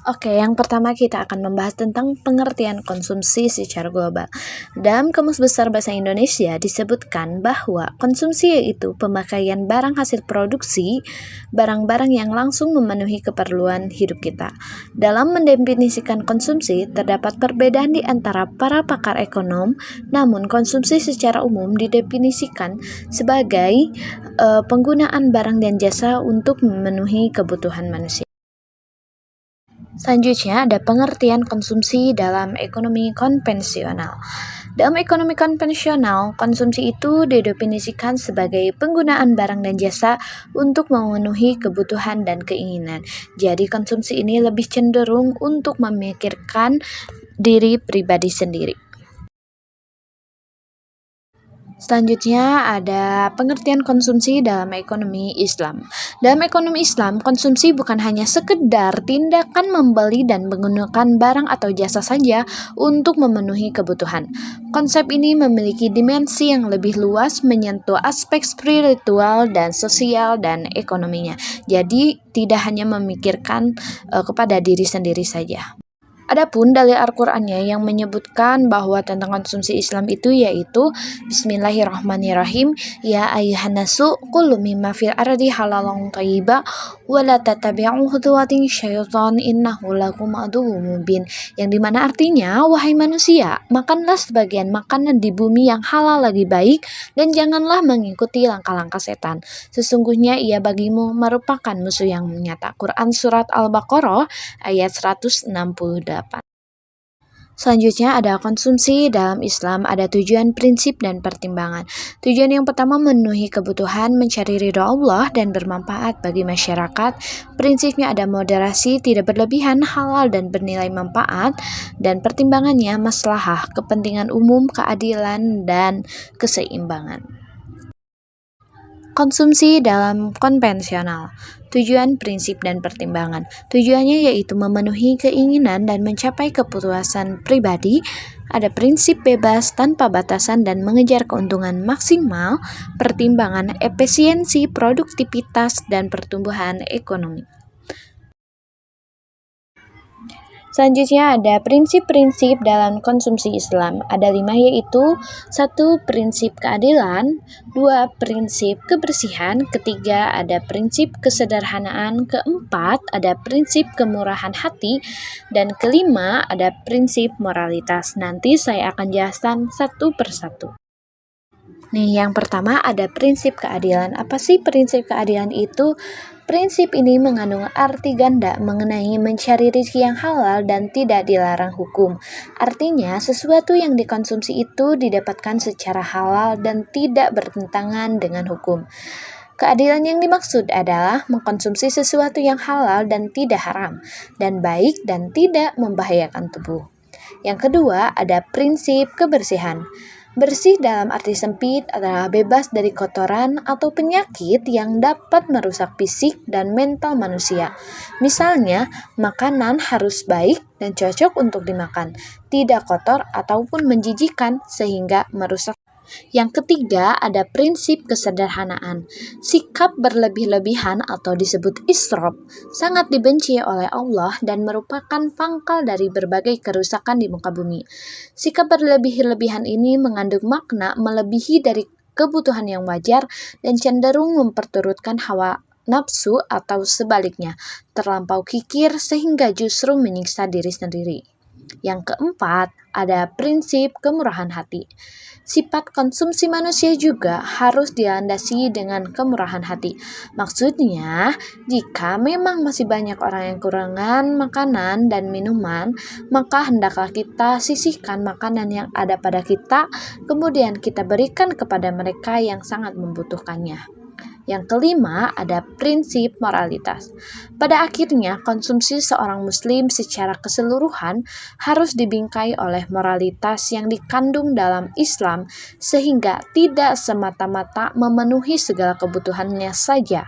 Oke, yang pertama kita akan membahas tentang pengertian konsumsi secara global. Dalam Kamus Besar Bahasa Indonesia disebutkan bahwa konsumsi yaitu pemakaian barang hasil produksi, barang-barang yang langsung memenuhi keperluan hidup kita. Dalam mendefinisikan konsumsi, terdapat perbedaan di antara para pakar ekonom, namun konsumsi secara umum didefinisikan sebagai penggunaan barang dan jasa untuk memenuhi kebutuhan manusia. Selanjutnya ada pengertian konsumsi dalam ekonomi konvensional. Dalam ekonomi konvensional, konsumsi itu didefinisikan sebagai penggunaan barang dan jasa untuk memenuhi kebutuhan dan keinginan. Jadi konsumsi ini lebih cenderung untuk memikirkan diri pribadi sendiri. Selanjutnya ada pengertian konsumsi dalam ekonomi Islam. Dalam ekonomi Islam, konsumsi bukan hanya sekedar tindakan membeli dan menggunakan barang atau jasa saja untuk memenuhi kebutuhan. Konsep ini memiliki dimensi yang lebih luas, menyentuh aspek spiritual dan sosial dan ekonominya. Jadi tidak hanya memikirkan kepada diri sendiri saja. Adapun dalil Al-Qur'annya yang menyebutkan bahwa tentang konsumsi Islam itu yaitu Bismillahirrahmanirrahim, ya ayyuhan nasu kullu mimma fil ardi halalan thayyiba wa la tattabi'u khutuwatin syaitan innahu lakum aduwwum mubin, yang dimana artinya, wahai manusia, makanlah sebagian makanan di bumi yang halal lagi baik dan janganlah mengikuti langkah-langkah setan. Sesungguhnya ia bagimu merupakan musuh yang nyata. Quran Surat Al-Baqarah ayat 168. Selanjutnya ada konsumsi dalam Islam, ada tujuan, prinsip, dan pertimbangan. Tujuan yang pertama memenuhi kebutuhan, mencari ridho Allah, dan bermanfaat bagi masyarakat. Prinsipnya ada moderasi, tidak berlebihan, halal, dan bernilai manfaat. Dan pertimbangannya maslahah, kepentingan umum, keadilan, dan keseimbangan. Konsumsi dalam konvensional. Tujuan, prinsip, dan pertimbangan. Tujuannya yaitu memenuhi keinginan dan mencapai kepuasan pribadi. Ada prinsip bebas tanpa batasan dan mengejar keuntungan maksimal. Pertimbangan efisiensi, produktivitas, dan pertumbuhan ekonomi. Selanjutnya ada prinsip-prinsip dalam konsumsi Islam. Ada 5 yaitu 1. Prinsip keadilan, 2. Prinsip kebersihan, ketiga ada prinsip kesederhanaan, keempat ada prinsip kemurahan hati, dan kelima ada prinsip moralitas. Nanti saya akan jelaskan satu persatu. Nih, yang pertama ada prinsip keadilan. Apa sih prinsip keadilan itu? Prinsip ini mengandung arti ganda mengenai mencari rezeki yang halal dan tidak dilarang hukum. Artinya, sesuatu yang dikonsumsi itu didapatkan secara halal dan tidak bertentangan dengan hukum. Keadilan yang dimaksud adalah mengkonsumsi sesuatu yang halal dan tidak haram, dan baik dan tidak membahayakan tubuh. Yang kedua, ada prinsip kebersihan. Bersih dalam arti sempit adalah bebas dari kotoran atau penyakit yang dapat merusak fisik dan mental manusia. Misalnya, makanan harus baik dan cocok untuk dimakan, tidak kotor ataupun menjijikan sehingga merusak. Yang ketiga ada prinsip kesederhanaan. Sikap berlebih-lebihan atau disebut israf sangat dibenci oleh Allah dan merupakan pangkal dari berbagai kerusakan di muka bumi. Sikap berlebih-lebihan ini mengandung makna melebihi dari kebutuhan yang wajar dan cenderung memperturutkan hawa nafsu atau sebaliknya, terlampau kikir sehingga justru menyiksa diri sendiri. Yang keempat, ada prinsip kemurahan hati. Sifat konsumsi manusia juga harus dilandasi dengan kemurahan hati. Maksudnya, jika memang masih banyak orang yang kekurangan makanan dan minuman, maka hendaklah kita sisihkan makanan yang ada pada kita, kemudian kita berikan kepada mereka yang sangat membutuhkannya. Yang kelima, ada prinsip moralitas. Pada akhirnya, konsumsi seorang muslim secara keseluruhan harus dibingkai oleh moralitas yang dikandung dalam Islam sehingga tidak semata-mata memenuhi segala kebutuhannya saja,